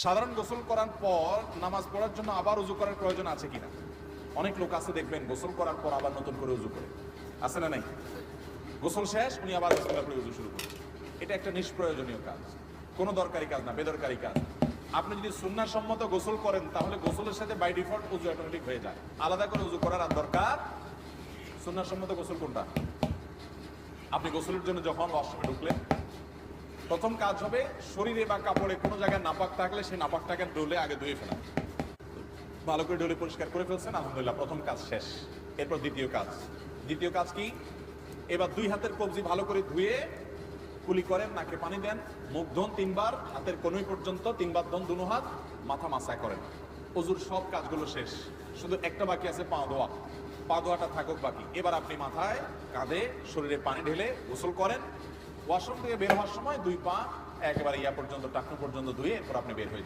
সাধারণ গোসল করার পর নামাজ পড়ার জন্য আবার উজু করার প্রয়োজন আছে কিনা? অনেক লোক আছে দেখবেন গোসল করার পর আবার নতুন করে উজু করে, আছে না নাই? গোসল শেষ উনি আবার গোসল করে উজু শুরু করেন। এটা একটা নিষ্প্রয়োজনীয় কাজ, কোনো দরকারি কাজ না, বেদরকারি কাজ। আপনি যদি সুন্নাহ সম্মত গোসল করেন তাহলে গোসলের সাথে বাই ডিফল্ট উজু অটোমেটিক হয়ে যায়, আলাদা করে উজু করার আর দরকার। সুন্নাহ সম্মত গোসল কোনটা? আপনি গোসলের জন্য যখন ওয়াশরুমে ঢুকলেন, প্রথম কাজ হবে শরীরে বা কাপড়ে কোনো জায়গায় নাপাক থাকলে সেই নাপাকটাকে ডলে আগে ধুয়ে ফেলা। ভালো করে ডলে পরিষ্কার করে ফেলছেন, আলহামদুলিল্লাহ, প্রথম কাজ শেষ। এরপর দ্বিতীয় কাজ কি? এবার দুই হাতের কবজি ভালো করে ধুয়ে কুলি করেন, নাকে পানি দেন, মুখ ধোন 3 বার, হাতের কনুই পর্যন্ত 3 বার ধোন, দুনো হাত, মাথা মাসায় করেন। অজুর সব কাজগুলো শেষ, শুধু একটা বাকি আছে, পা ধোয়া। পা ধোয়াটা থাকুক বাকি। এবার আপনি মাথায়, কাঁধে, শরীরে পানি ঢেলে গোসল করেন। ওয়াশরুম থেকে বের হওয়ার সময় 2 পা একেবারে ইয়া পর্যন্ত, টাকনু পর্যন্ত ধুয়ে এরপর আপনি বের হয়ে যান।